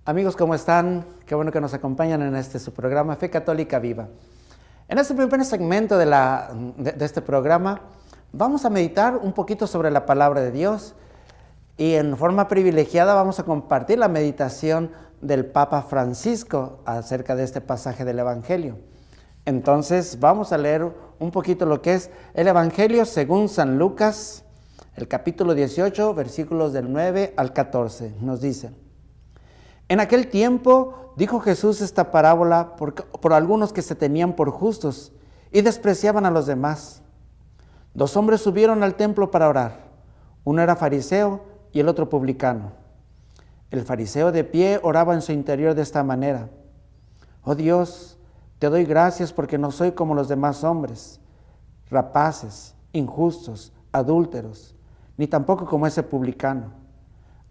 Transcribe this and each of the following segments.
Amigos, ¿cómo están? Qué bueno que nos acompañan en su programa Fe Católica Viva. En este primer segmento de este programa vamos a meditar un poquito sobre la palabra de Dios y en forma privilegiada vamos a compartir la meditación del Papa Francisco acerca de este pasaje del Evangelio. Entonces vamos a leer un poquito lo que es el Evangelio según San Lucas, el capítulo 18, versículos del 9 al 14. Nos dice: en aquel tiempo dijo Jesús esta parábola por algunos que se tenían por justos y despreciaban a los demás. 2 hombres subieron al templo para orar. Uno era fariseo y el otro publicano. El fariseo de pie oraba en su interior de esta manera: oh Dios, te doy gracias porque no soy como los demás hombres, rapaces, injustos, adúlteros, ni tampoco como ese publicano.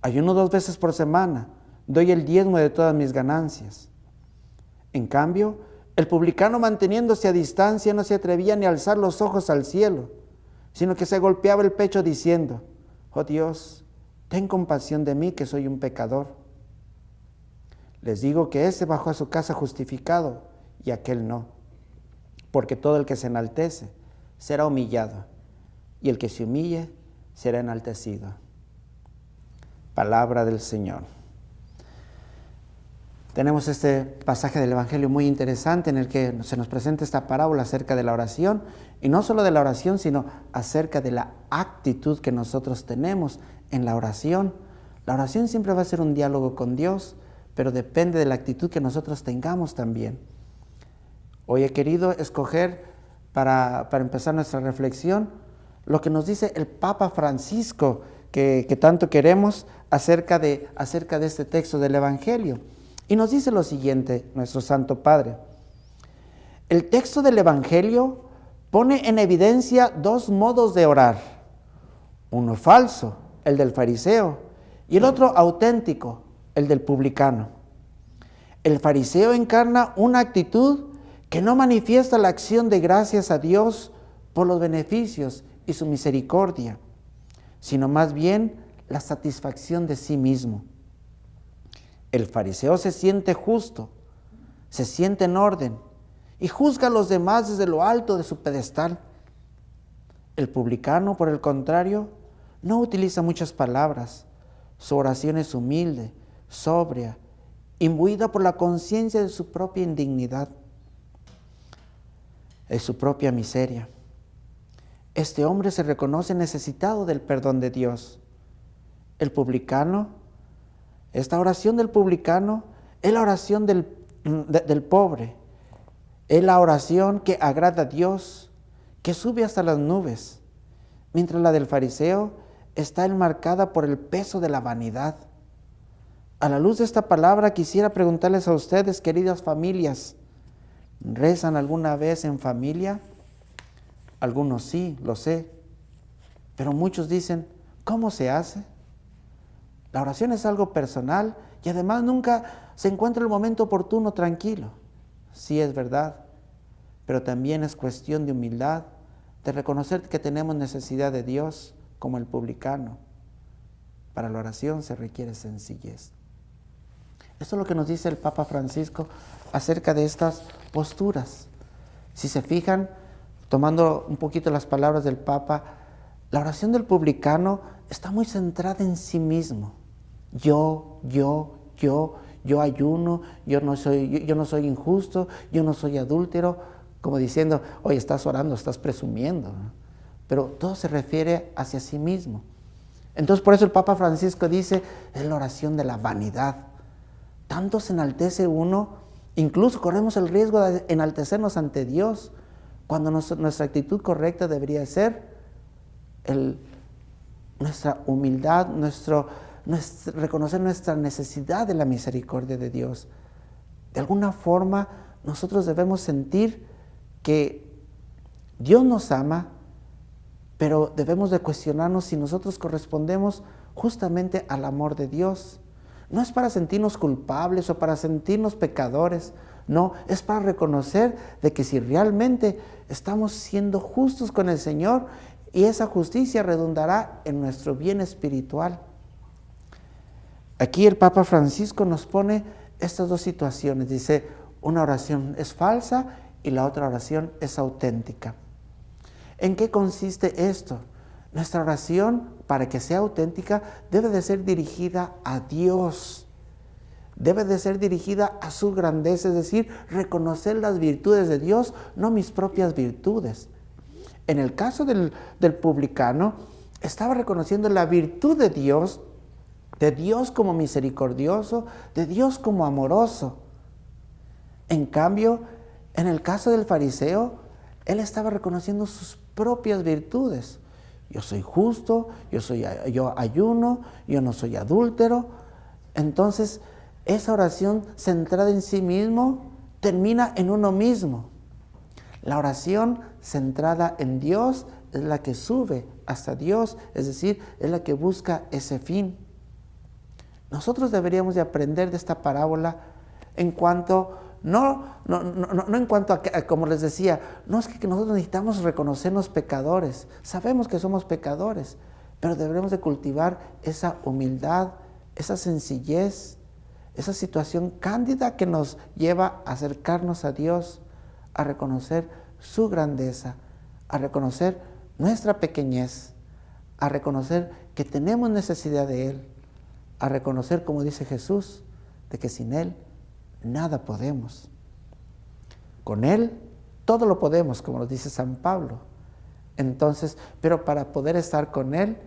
Ayuno 2 veces por semana. Doy el diezmo de todas mis ganancias. En cambio, el publicano, manteniéndose a distancia, no se atrevía ni a alzar los ojos al cielo, sino que se golpeaba el pecho diciendo: oh Dios, ten compasión de mí, que soy un pecador. Les digo que ese bajó a su casa justificado y aquel no, porque todo el que se enaltece será humillado, y el que se humille será enaltecido. Palabra del Señor. Tenemos este pasaje del Evangelio muy interesante en el que se nos presenta esta parábola acerca de la oración, y no solo de la oración, sino acerca de la actitud que nosotros tenemos en la oración. La oración siempre va a ser un diálogo con Dios, pero depende de la actitud que nosotros tengamos también. Hoy he querido escoger para empezar nuestra reflexión lo que nos dice el Papa Francisco, que tanto queremos acerca de este texto del Evangelio. Y nos dice lo siguiente, nuestro Santo Padre: el texto del Evangelio pone en evidencia 2 modos de orar, uno falso, el del fariseo, y el otro auténtico, el del publicano. El fariseo encarna una actitud que no manifiesta la acción de gracias a Dios por los beneficios y su misericordia, sino más bien la satisfacción de sí mismo. El fariseo se siente justo, se siente en orden y juzga a los demás desde lo alto de su pedestal. El publicano, por el contrario, no utiliza muchas palabras. Su oración es humilde, sobria, imbuida por la conciencia de su propia indignidad, de su propia miseria. Este hombre se reconoce necesitado del perdón de Dios. El publicano, esta oración del publicano es la oración del pobre, es la oración que agrada a Dios, que sube hasta las nubes, mientras la del fariseo está enmarcada por el peso de la vanidad. A la luz de esta palabra quisiera preguntarles a ustedes, queridas familias: ¿rezan alguna vez en familia? Algunos sí, lo sé, pero muchos dicen: ¿cómo se hace? La oración es algo personal y además nunca se encuentra el momento oportuno tranquilo. Sí, es verdad, pero también es cuestión de humildad, de reconocer que tenemos necesidad de Dios como el publicano. Para la oración se requiere sencillez. Esto es lo que nos dice el Papa Francisco acerca de estas posturas. Si se fijan, tomando un poquito las palabras del Papa, la oración del publicano está muy centrada en sí mismo. Yo ayuno, yo no soy injusto, yo no soy adúltero, como diciendo: oye, estás orando, estás presumiendo, ¿no? Pero todo se refiere hacia sí mismo. Entonces, por eso el Papa Francisco dice: es la oración de la vanidad. Tanto se enaltece uno, incluso corremos el riesgo de enaltecernos ante Dios, cuando nuestra actitud correcta debería ser nuestra humildad, reconocer nuestra necesidad de la misericordia de Dios. De alguna forma, nosotros debemos sentir que Dios nos ama, pero debemos de cuestionarnos si nosotros correspondemos justamente al amor de Dios. No es para sentirnos culpables o para sentirnos pecadores, no, es para reconocer de que si realmente estamos siendo justos con el Señor, y esa justicia redundará en nuestro bien espiritual. Aquí el Papa Francisco nos pone estas dos situaciones. Dice, una oración es falsa y la otra oración es auténtica. ¿En qué consiste esto? Nuestra oración, para que sea auténtica, debe de ser dirigida a Dios. Debe de ser dirigida a su grandeza, es decir, reconocer las virtudes de Dios, no mis propias virtudes. En el caso del publicano, estaba reconociendo la virtud de Dios como misericordioso, de Dios como amoroso. En cambio, en el caso del fariseo, él estaba reconociendo sus propias virtudes. Yo soy justo, yo ayuno, yo no soy adúltero. Entonces, esa oración centrada en sí mismo termina en uno mismo. La oración centrada en Dios es la que sube hasta Dios, es decir, es la que busca ese fin. Nosotros deberíamos de aprender de esta parábola en cuanto, no en cuanto a, como les decía, no es que nosotros necesitamos reconocernos pecadores, sabemos que somos pecadores, pero debemos de cultivar esa humildad, esa sencillez, esa situación cándida que nos lleva a acercarnos a Dios, a reconocer su grandeza, a reconocer nuestra pequeñez, a reconocer que tenemos necesidad de Él, a reconocer, como dice Jesús, de que sin Él nada podemos. Con Él todo lo podemos, como nos dice San Pablo. Entonces, pero para poder estar con Él,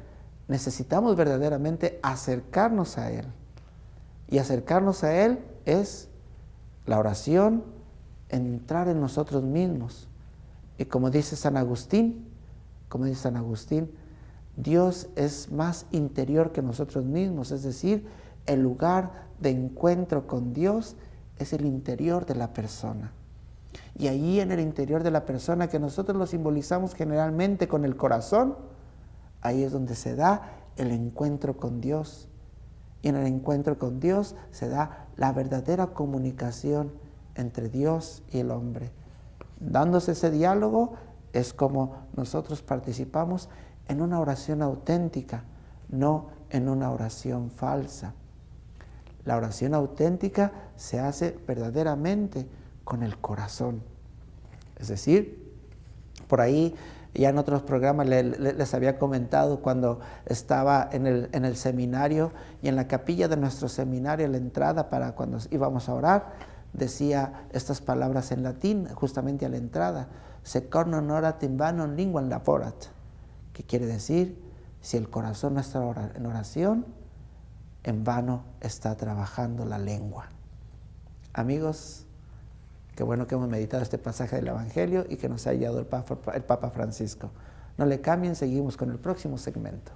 necesitamos verdaderamente acercarnos a Él. Y acercarnos a Él es la oración, entrar en nosotros mismos. Y como dice San Agustín, Dios es más interior que nosotros mismos, es decir, el lugar de encuentro con Dios es el interior de la persona. Y ahí en el interior de la persona, que nosotros lo simbolizamos generalmente con el corazón, ahí es donde se da el encuentro con Dios. Y en el encuentro con Dios se da la verdadera comunicación entre Dios y el hombre. Dándose ese diálogo es como nosotros participamos en una oración auténtica, no en una oración falsa. La oración auténtica se hace verdaderamente con el corazón. Es decir, por ahí ya en otros programas les había comentado cuando estaba en el seminario, y en la capilla de nuestro seminario, la entrada para cuando íbamos a orar, decía estas palabras en latín, justamente a la entrada: se cor non orat in vano linguam laborat, que quiere decir, si el corazón no está en oración, en vano está trabajando la lengua. Amigos, qué bueno que hemos meditado este pasaje del Evangelio y que nos ha guiado el Papa Francisco. No le cambien, seguimos con el próximo segmento.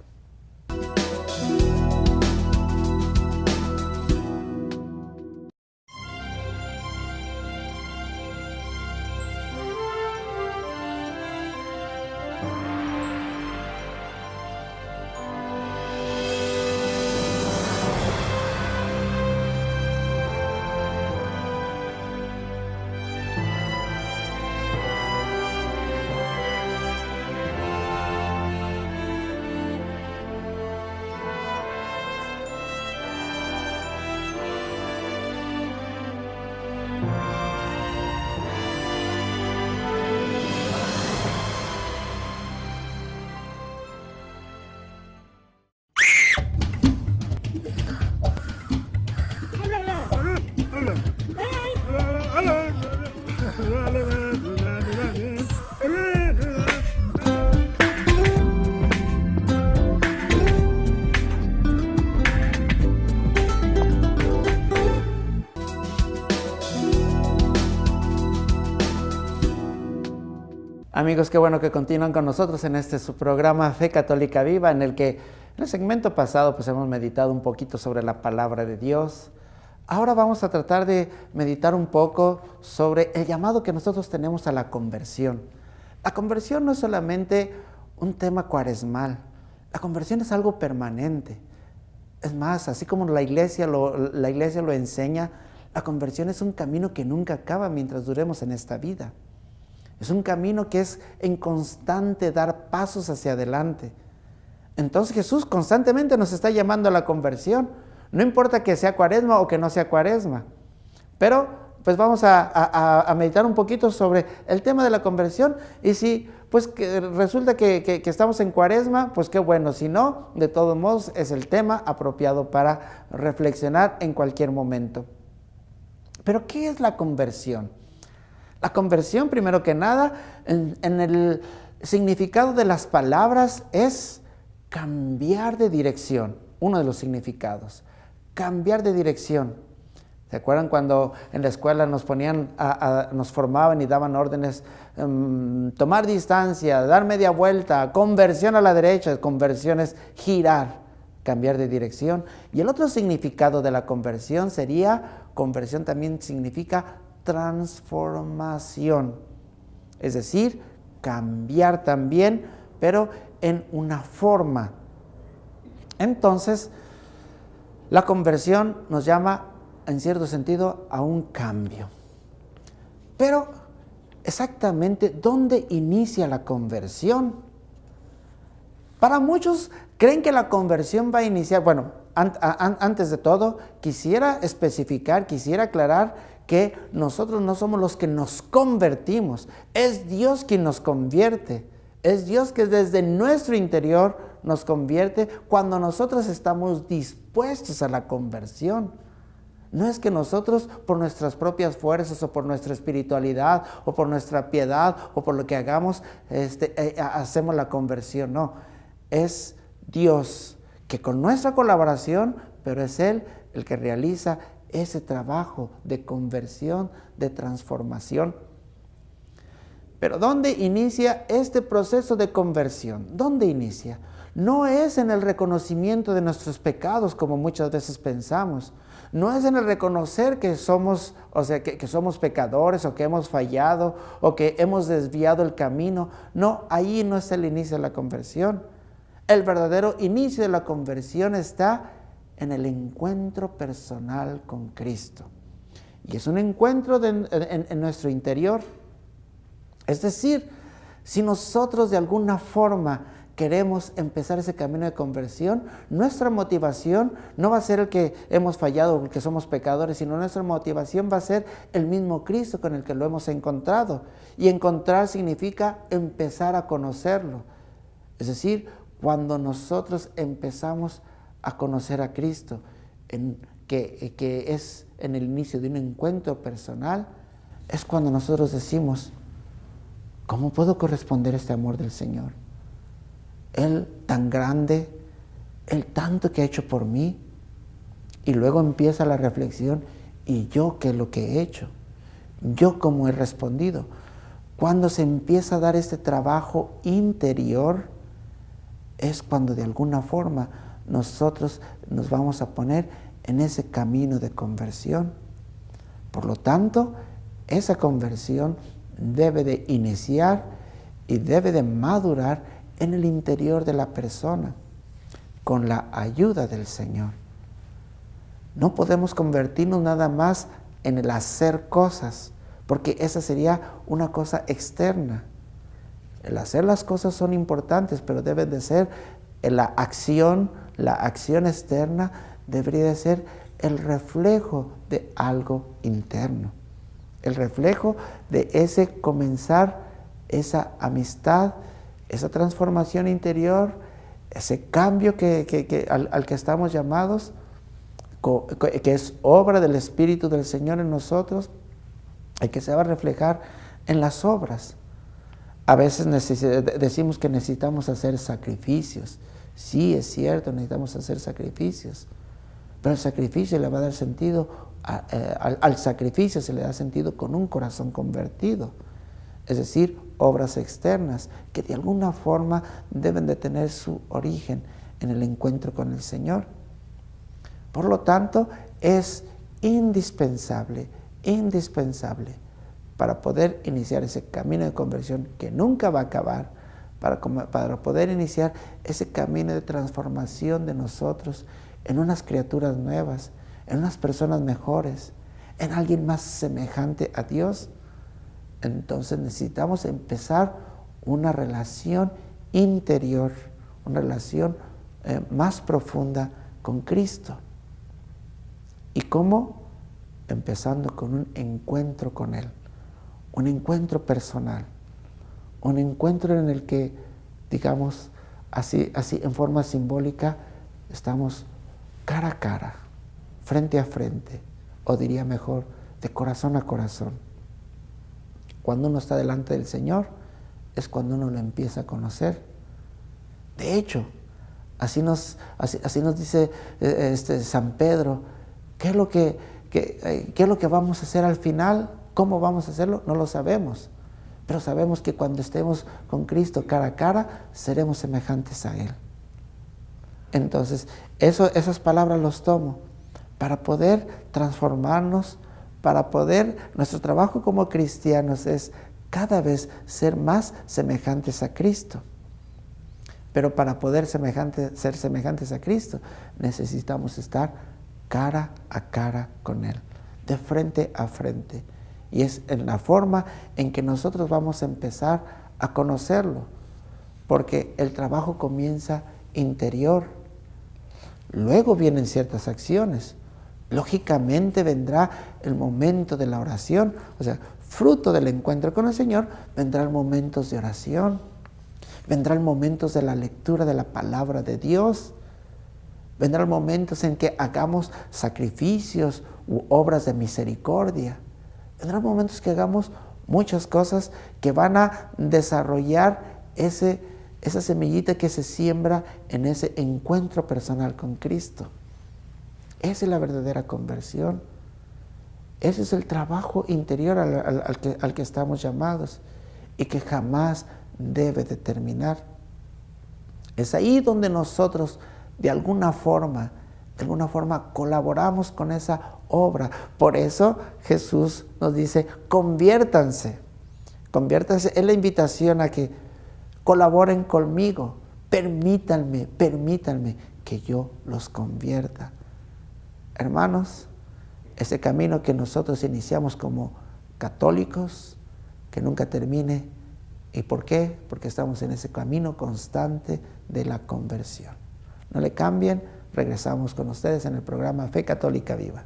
Amigos, qué bueno que continúan con nosotros en su programa Fe Católica Viva, en el que en el segmento pasado pues hemos meditado un poquito sobre la palabra de Dios. Ahora vamos a tratar de meditar un poco sobre el llamado que nosotros tenemos a la conversión. La conversión no es solamente un tema cuaresmal, la conversión es algo permanente. Es más, así como la iglesia lo enseña, la conversión es un camino que nunca acaba mientras duremos en esta vida. Es un camino que es en constante dar pasos hacia adelante. Entonces Jesús constantemente nos está llamando a la conversión. No importa que sea cuaresma o que no sea cuaresma. Pero pues vamos a meditar un poquito sobre el tema de la conversión. Y si pues que resulta que estamos en cuaresma, pues qué bueno. Si no, de todos modos es el tema apropiado para reflexionar en cualquier momento. Pero ¿qué es la conversión? La conversión, primero que nada, en el significado de las palabras es cambiar de dirección. Uno de los significados, cambiar de dirección. ¿Se acuerdan cuando en la escuela nos ponían, nos formaban y daban órdenes? Tomar distancia, dar media vuelta, conversión a la derecha, conversión es girar, cambiar de dirección. Y el otro significado de la conversión sería, conversión también significa transformación. Es decir, cambiar también, pero en una forma. Entonces, la conversión nos llama, en cierto sentido, a un cambio. Pero, exactamente, ¿dónde inicia la conversión? Para muchos creen que la conversión va a iniciar, bueno, antes de todo, quisiera especificar, quisiera aclarar que nosotros no somos los que nos convertimos, es Dios quien nos convierte, es Dios que desde nuestro interior nos convierte cuando nosotros estamos dispuestos a la conversión. No es que nosotros por nuestras propias fuerzas o por nuestra espiritualidad o por nuestra piedad o por lo que hagamos hacemos la conversión, no. Es Dios que con nuestra colaboración, pero es Él el que realiza ese trabajo de conversión, de transformación. Pero ¿dónde inicia este proceso de conversión? ¿Dónde inicia? No es en el reconocimiento de nuestros pecados como muchas veces pensamos. No es en el reconocer que somos, que somos pecadores o que hemos fallado o que hemos desviado el camino. No, ahí no es el inicio de la conversión. El verdadero inicio de la conversión está en el encuentro personal con Cristo. Y es un encuentro en nuestro interior. Es decir, si nosotros de alguna forma queremos empezar ese camino de conversión, nuestra motivación no va a ser el que hemos fallado o el que somos pecadores, sino nuestra motivación va a ser el mismo Cristo con el que lo hemos encontrado. Y encontrar significa empezar a conocerlo. Es decir, cuando nosotros empezamos a conocer a Cristo, que es en el inicio de un encuentro personal, es cuando nosotros decimos, ¿cómo puedo corresponder a este amor del Señor? Él tan grande, Él tanto que ha hecho por mí. Y luego empieza la reflexión, ¿y yo qué es lo que he hecho? ¿Yo cómo he respondido? Cuando se empieza a dar este trabajo interior, es cuando de alguna forma nosotros nos vamos a poner en ese camino de conversión. Por lo tanto, esa conversión debe de iniciar y debe de madurar en el interior de la persona, con la ayuda del Señor. No podemos convertirnos nada más en el hacer cosas, porque esa sería una cosa externa. El hacer las cosas son importantes, pero deben de ser la acción externa debería de ser el reflejo de algo interno. El reflejo de ese comenzar, esa amistad, esa transformación interior, ese cambio al que estamos llamados, que es obra del Espíritu del Señor en nosotros, y que se va a reflejar en las obras. A veces decimos que necesitamos hacer sacrificios. Sí, es cierto, necesitamos hacer sacrificios, pero el sacrificio le va a dar sentido, al sacrificio se le da sentido con un corazón convertido. Es decir, obras externas que de alguna forma deben de tener su origen en el encuentro con el Señor. Por lo tanto, es indispensable para poder iniciar ese camino de conversión que nunca va a acabar, para poder iniciar ese camino de transformación de nosotros en unas criaturas nuevas, en unas personas mejores, en alguien más semejante a Dios. Entonces necesitamos empezar una relación interior, una relación más profunda con Cristo. ¿Y cómo? Empezando con un encuentro con Él, un encuentro personal, un encuentro en el que, digamos, así en forma simbólica, estamos cara a cara, frente a frente, o diría mejor, de corazón a corazón. Cuando uno está delante del Señor, es cuando uno lo empieza a conocer. De hecho, así nos dice San Pedro, ¿qué es lo que vamos a hacer al final? ¿Cómo vamos a hacerlo? No lo sabemos. Pero sabemos que cuando estemos con Cristo cara a cara, seremos semejantes a Él. Entonces, esas palabras los tomo para poder transformarnos, nuestro trabajo como cristianos es cada vez ser más semejantes a Cristo. Pero para poder ser semejantes a Cristo, necesitamos estar cara a cara con Él, de frente a frente. Y es en la forma en que nosotros vamos a empezar a conocerlo, porque el trabajo comienza interior. Luego vienen ciertas acciones. Lógicamente vendrá el momento de la oración, o sea, fruto del encuentro con el Señor, vendrán momentos de oración, vendrán momentos de la lectura de la palabra de Dios, vendrán momentos en que hagamos sacrificios u obras de misericordia, vendrán momentos que hagamos muchas cosas que van a desarrollar esa semillita que se siembra en ese encuentro personal con Cristo. Esa es la verdadera conversión. Ese es el trabajo interior al que estamos llamados y que jamás debe de terminar. Es ahí donde nosotros de alguna forma colaboramos con esa obra. Por eso Jesús nos dice, conviértanse. Conviértanse, es la invitación a que colaboren conmigo. Permítanme que yo los convierta. Hermanos, ese camino que nosotros iniciamos como católicos, que nunca termine. ¿Y por qué? Porque estamos en ese camino constante de la conversión. No le cambien, regresamos con ustedes en el programa Fe Católica Viva.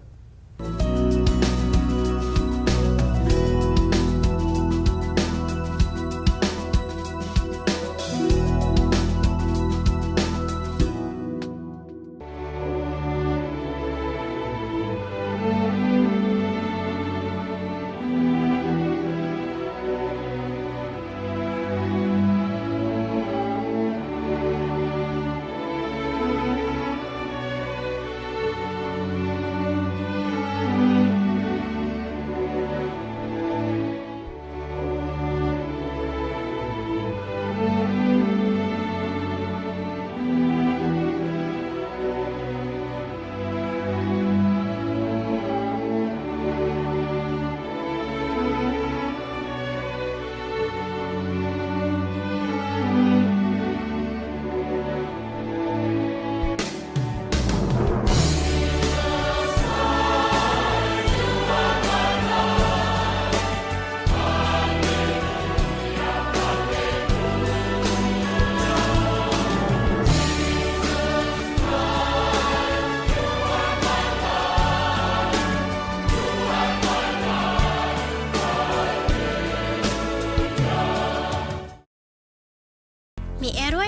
Mi héroe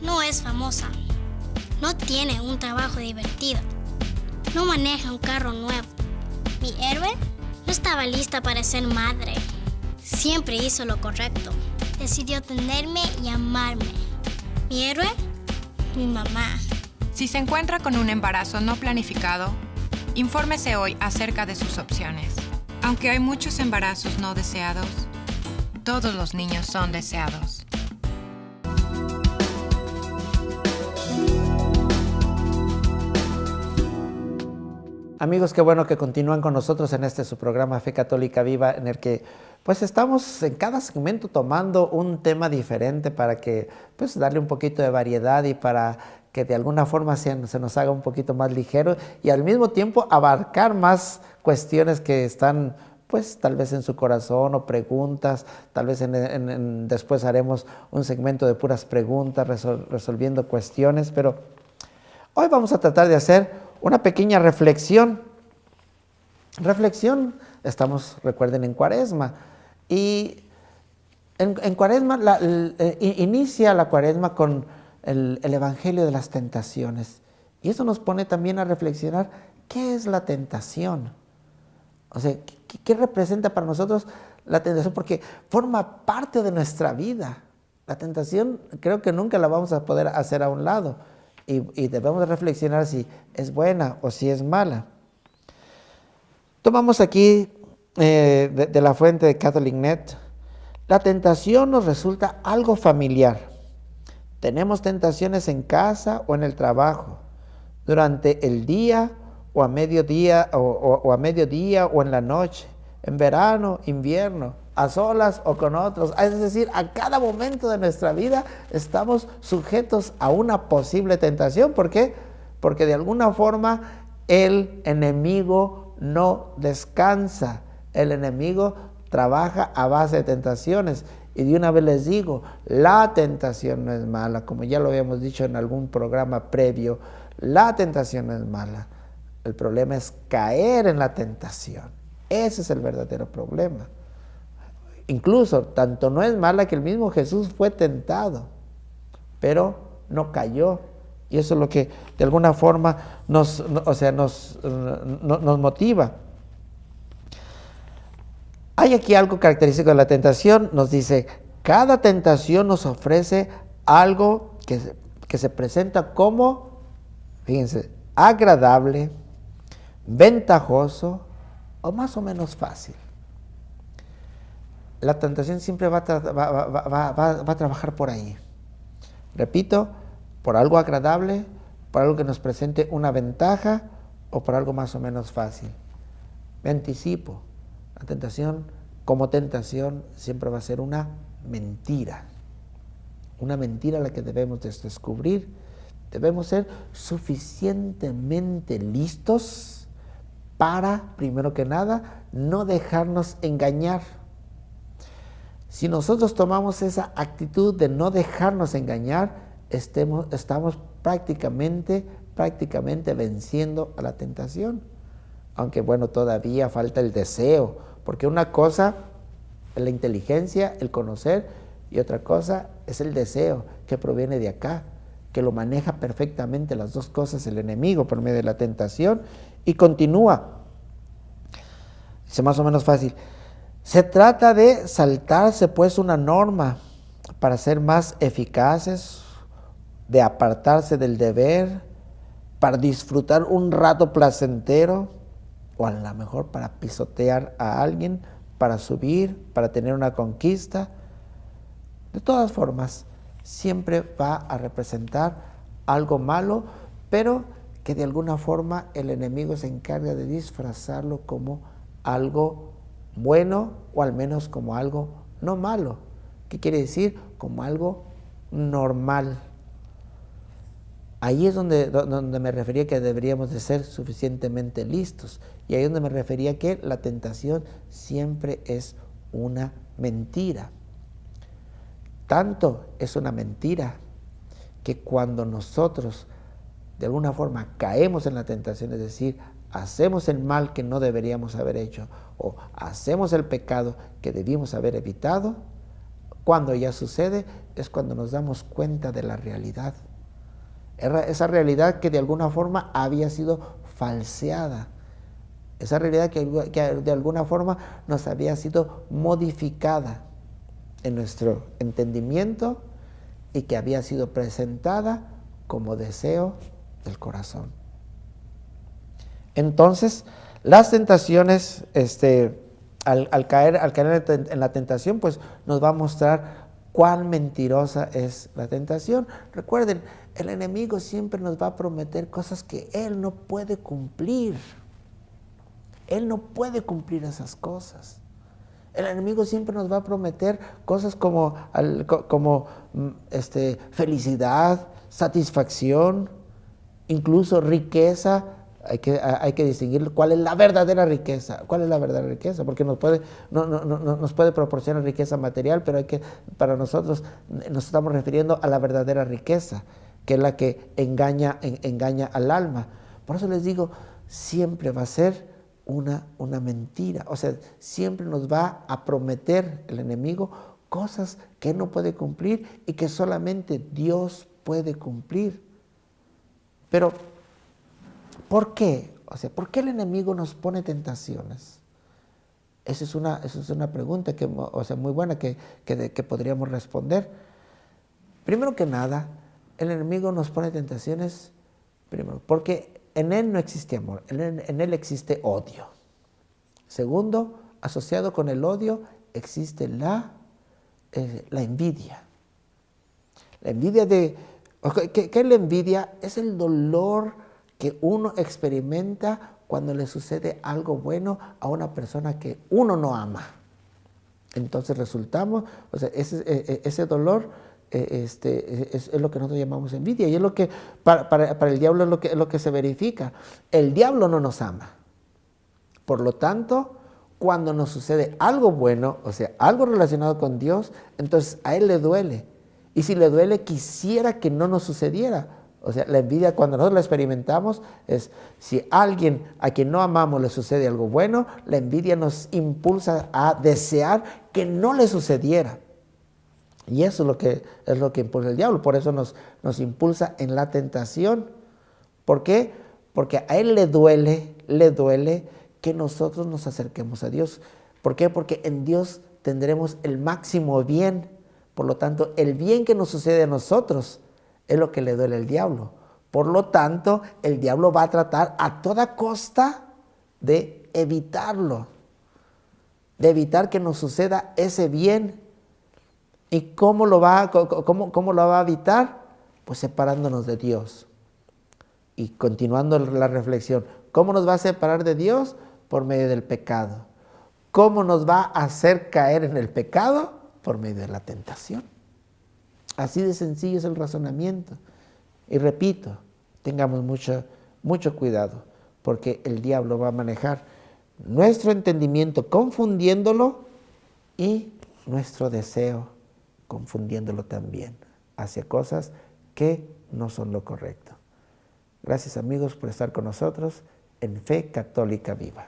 no es famosa, no tiene un trabajo divertido, no maneja un carro nuevo. Mi héroe no estaba lista para ser madre, siempre hizo lo correcto, decidió tenerme y amarme. Mi héroe, mi mamá. Si se encuentra con un embarazo no planificado, infórmese hoy acerca de sus opciones. Aunque hay muchos embarazos no deseados, todos los niños son deseados. Amigos, qué bueno que continúan con nosotros en su programa Fe Católica Viva, en el que pues estamos en cada segmento tomando un tema diferente para que pues darle un poquito de variedad y para que de alguna forma se nos haga un poquito más ligero y al mismo tiempo abarcar más cuestiones que están pues tal vez en su corazón o preguntas, tal vez después haremos un segmento de puras preguntas resolviendo cuestiones, pero hoy vamos a tratar de hacer una pequeña reflexión reflexión. Estamos, recuerden, en Cuaresma. Y en Cuaresma, inicia la Cuaresma con el Evangelio de las tentaciones. Y eso nos pone también a reflexionar, ¿qué es la tentación? O sea, ¿qué representa para nosotros la tentación? Porque forma parte de nuestra vida. La tentación creo que nunca la vamos a poder hacer a un lado. Y debemos reflexionar si es buena o si es mala. Tomamos aquí de la fuente de CatholicNet. La tentación nos resulta algo familiar. Tenemos tentaciones en casa o en el trabajo, durante el día o a mediodía o en la noche, en verano, invierno, a solas o con otros. Es decir, a cada momento de nuestra vida estamos sujetos a una posible tentación. ¿Por qué? Porque de alguna forma el enemigo no descansa. El enemigo trabaja a base de tentaciones. Y de una vez les digo, la tentación no es mala, como ya lo habíamos dicho en algún programa previo, la tentación no es mala. El problema es caer en la tentación. Ese es el verdadero problema. Incluso, tanto no es mala que el mismo Jesús fue tentado, pero no cayó. Y eso es lo que de alguna forma nos motiva. Hay aquí algo característico de la tentación. Nos dice, cada tentación nos ofrece algo que se presenta como, fíjense, agradable, ventajoso o más o menos fácil. La tentación siempre va a trabajar por ahí. Repito, por algo agradable, por algo que nos presente una ventaja o por algo más o menos fácil. Me anticipo. La tentación, como tentación, siempre va a ser una mentira. Una mentira a la que debemos descubrir. Debemos ser suficientemente listos para, primero que nada, no dejarnos engañar. Si nosotros tomamos esa actitud de no dejarnos engañar, estamos prácticamente venciendo a la tentación. Aunque bueno, todavía falta el deseo, porque una cosa es la inteligencia, el conocer, y otra cosa es el deseo que proviene de acá, que lo maneja perfectamente las dos cosas el enemigo por medio de la tentación. Y continúa, dice más o menos fácil, se trata de saltarse pues una norma para ser más eficaces, de apartarse del deber, para disfrutar un rato placentero, o a lo mejor para pisotear a alguien, para subir, para tener una conquista. De todas formas, siempre va a representar algo malo, pero que de alguna forma el enemigo se encarga de disfrazarlo como algo bueno, o al menos como algo no malo. ¿Qué quiere decir? Como algo normal. Ahí es donde me refería que deberíamos de ser suficientemente listos. Y ahí es donde me refería que la tentación siempre es una mentira. Tanto es una mentira que cuando nosotros de alguna forma caemos en la tentación, es decir, hacemos el mal que no deberíamos haber hecho o hacemos el pecado que debimos haber evitado, cuando ya sucede es cuando nos damos cuenta de la realidad. Esa realidad que de alguna forma había sido falseada. Esa realidad que de alguna forma nos había sido modificada en nuestro entendimiento y que había sido presentada como deseo del corazón. Entonces, las tentaciones, al caer en la tentación, pues nos va a mostrar cuán mentirosa es la tentación. Recuerden, el enemigo siempre nos va a prometer cosas que él no puede cumplir. Él no puede cumplir esas cosas. El enemigo siempre nos va a prometer cosas como felicidad, satisfacción, incluso riqueza. Hay que distinguir cuál es la verdadera riqueza. ¿Cuál es la verdadera riqueza? Porque nos puede proporcionar riqueza material, pero para nosotros nos estamos refiriendo a la verdadera riqueza, que es la que engaña al alma. Por eso les digo, siempre va a ser una mentira. O sea, siempre nos va a prometer el enemigo cosas que no puede cumplir y que solamente Dios puede cumplir. Pero, ¿por qué? O sea, ¿por qué el enemigo nos pone tentaciones? Esa es una pregunta que, o sea, muy buena que podríamos responder. Primero que nada, el enemigo nos pone tentaciones, primero, porque en él no existe amor, en él existe odio. Segundo, asociado con el odio existe la envidia. La envidia ¿qué es la envidia? Es el dolor que uno experimenta cuando le sucede algo bueno a una persona que uno no ama. Entonces resultamos, o sea, ese dolor es lo que nosotros llamamos envidia, y es lo que para el diablo es lo que se verifica. El diablo no nos ama. Por lo tanto, cuando nos sucede algo bueno, o sea, algo relacionado con Dios, entonces a él le duele. Y si le duele, quisiera que no nos sucediera. O sea, la envidia, cuando nosotros la experimentamos, es si a alguien a quien no amamos le sucede algo bueno, la envidia nos impulsa a desear que no le sucediera. Y eso es lo que impulsa el diablo. Por eso nos impulsa en la tentación. ¿Por qué? Porque a él le duele que nosotros nos acerquemos a Dios. ¿Por qué? Porque en Dios tendremos el máximo bien. Por lo tanto, el bien que nos sucede a nosotros es lo que le duele al diablo. Por lo tanto, el diablo va a tratar a toda costa de evitarlo, de evitar que nos suceda ese bien. ¿Y cómo lo va a evitar? Pues separándonos de Dios. Y continuando la reflexión, ¿cómo nos va a separar de Dios? Por medio del pecado. ¿Cómo nos va a hacer caer en el pecado? Por medio de la tentación. Así de sencillo es el razonamiento. Y repito, tengamos mucho cuidado, porque el diablo va a manejar nuestro entendimiento confundiéndolo y nuestro deseo confundiéndolo también hacia cosas que no son lo correcto. Gracias, amigos, por estar con nosotros en Fe Católica Viva.